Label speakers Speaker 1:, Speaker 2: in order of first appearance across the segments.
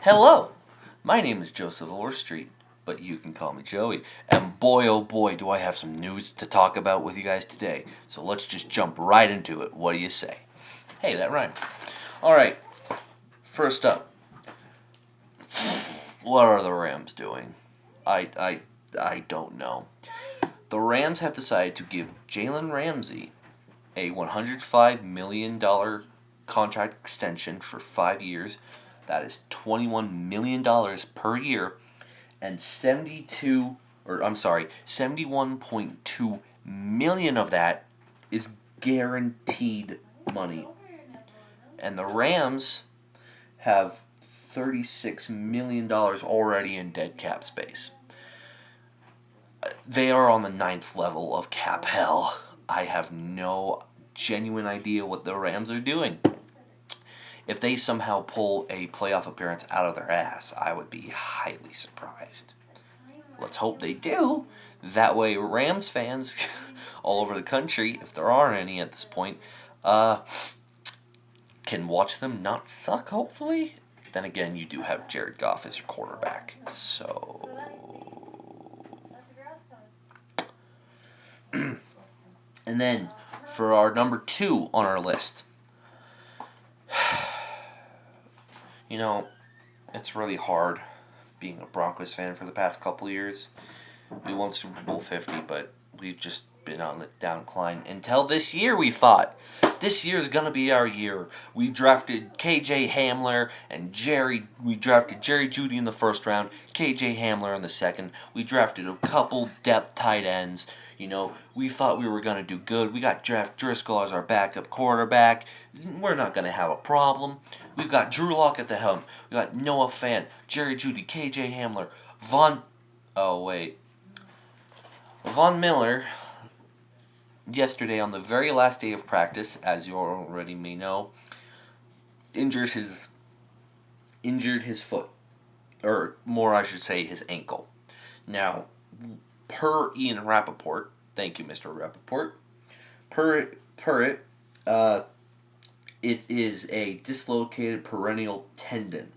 Speaker 1: Hello, my name is Joseph Overstreet, but you can call me Joey. And boy, oh boy, do I have some news to talk about with you guys today. So let's just jump right into it. What do you say? Hey, that rhymed. All right, first up, what are the Rams doing? I don't know. The Rams have decided to give Jalen Ramsey a $105 million contract extension for 5 years. That is $21 million per year, and 71.2 million of that is guaranteed money. And the Rams have $36 million already in dead cap space. They are on the 9th level of cap hell. I have no genuine idea what the Rams are doing. If they somehow pull a playoff appearance out of their ass, I would be highly surprised. Let's hope they do. That way, Rams fans all over the country, if there are any at this point, can watch them not suck, hopefully. Then again, you do have Jared Goff as your quarterback. So... And then, for our number 2 on our list... You know, it's really hard being a Broncos fan for the past couple of years. We won Super Bowl 50, but we've just been on the downcline. Until this year, we thought. This year is going to be our year. We drafted KJ Hamler and we drafted Jerry Jeudy in the first round, KJ Hamler in the second. We drafted a couple depth tight ends. You know, we thought we were going to do good. We got Jeff Driscoll as our backup quarterback. We're not going to have a problem. We've got Drew Lock at the helm. We got Noah Fant, Jerry Jeudy, KJ Hamler, Von Miller, yesterday on the very last day of practice, as you already may know, injured his foot. Or more, I should say, his ankle. Now, per Ian Rappaport, thank you, Mr. Rappaport, it is a dislocated peroneal tendon.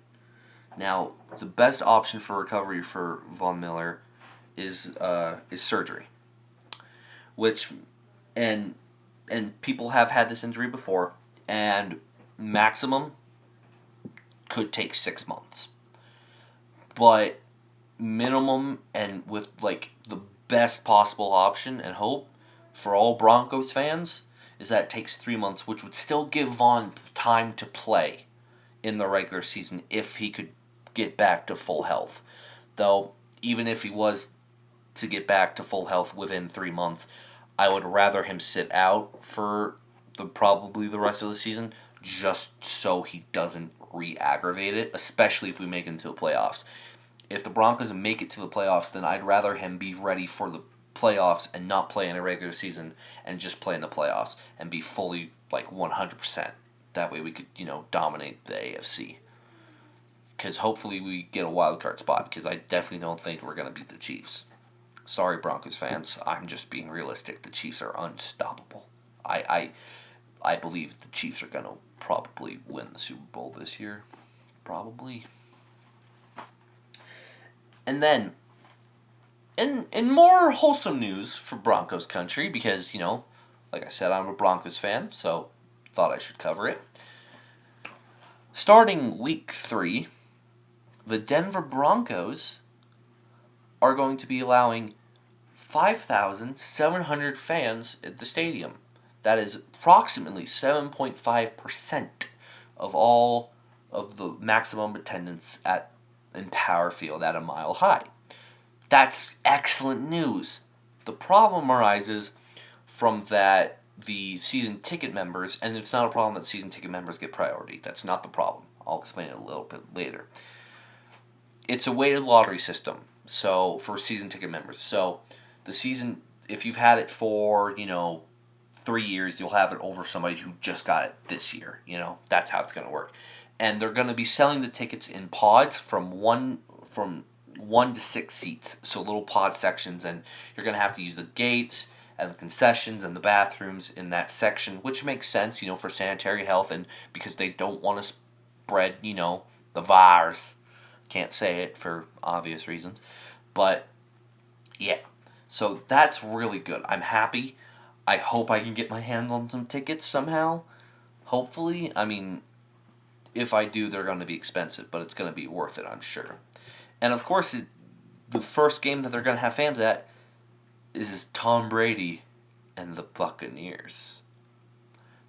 Speaker 1: Now, the best option for recovery for Von Miller is surgery, and people have had this injury before, and maximum could take 6 months. But minimum, and with like the best possible option and hope for all Broncos fans, is that it takes 3 months, which would still give Von time to play in the regular season if he could get back to full health. Though, even if he was to get back to full health within 3 months, I would rather him sit out for probably the rest of the season, just so he doesn't re-aggravate it, especially if we make it into the playoffs. If the Broncos make it to the playoffs, then I'd rather him be ready for the playoffs and not play in a regular season and just play in the playoffs and be fully, 100%. That way we could, dominate the AFC. Because hopefully we get a wild card spot, because I definitely don't think we're going to beat the Chiefs. Sorry, Broncos fans. I'm just being realistic. The Chiefs are unstoppable. I believe the Chiefs are going to probably win the Super Bowl this year. Probably. And then, in more wholesome news for Broncos country, because, like I said, I'm a Broncos fan, so thought I should cover it. Starting week 3, the Denver Broncos are going to be allowing 5,700 fans at the stadium. That is approximately 7.5% of all of the maximum attendance in Power Field at a Mile High. That's excellent news. The problem arises from that the season ticket members, and it's not a problem that season ticket members get priority. That's not the problem. I'll explain it a little bit later. It's a weighted lottery system, so for season ticket members. So the season, if you've had it for 3 years, you'll have it over somebody who just got it this year. That's how it's going to work. And they're going to be selling the tickets in pods from one to 6 seats, so little pod sections, and you're going to have to use the gates and the concessions and the bathrooms in that section, which makes sense, for sanitary health and because they don't want to spread, the virus. Can't say it for obvious reasons. But, yeah. So that's really good. I'm happy. I hope I can get my hands on some tickets somehow. Hopefully. I mean, if I do, they're going to be expensive, but it's going to be worth it, I'm sure. And of course, the first game that they're going to have fans at is Tom Brady and the Buccaneers.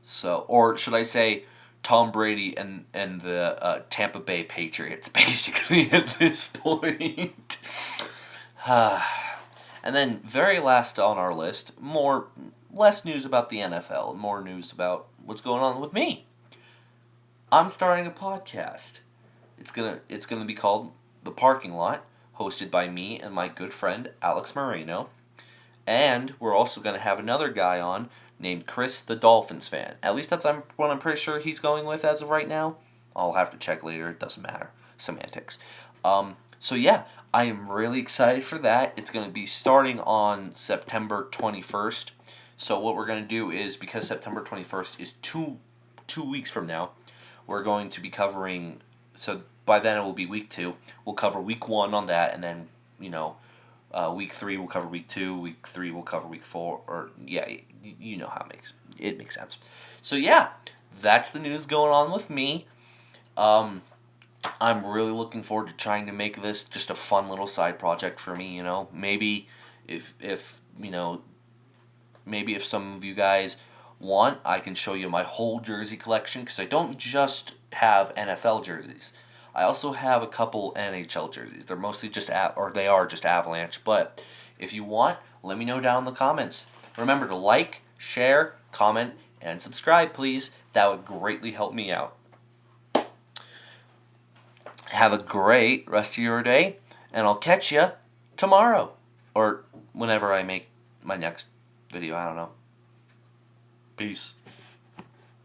Speaker 1: So, or should I say, Tom Brady and the Tampa Bay Patriots, basically, at this point. And then, very last on our list, less news about the NFL, more news about what's going on with me. I'm starting a podcast. It's gonna be called The Parking Lot, hosted by me and my good friend Alex Moreno. And we're also gonna have another guy on named Chris, the Dolphins fan. At least that's what I'm pretty sure he's going with as of right now. I'll have to check later. It doesn't matter. Semantics. So yeah, I am really excited for that. It's going to be starting on September 21st. So what we're going to do is, because September 21st is two weeks from now, we're going to be covering, so by then it will be week 2. We'll cover week 1 on that, and then, week 3 we'll cover week 2, week 3 we'll cover week 4, or, yeah, you know how it makes sense. So yeah, that's the news going on with me. I'm really looking forward to trying to make this just a fun little side project for me, Maybe if maybe if some of you guys want, I can show you my whole jersey collection, because I don't just have NFL jerseys. I also have a couple NHL jerseys. They're mostly they are just Avalanche, but if you want, let me know down in the comments. Remember to like, share, comment, and subscribe, please. That would greatly help me out. Have a great rest of your day, and I'll catch you tomorrow, or whenever I make my next video. I don't know. Peace.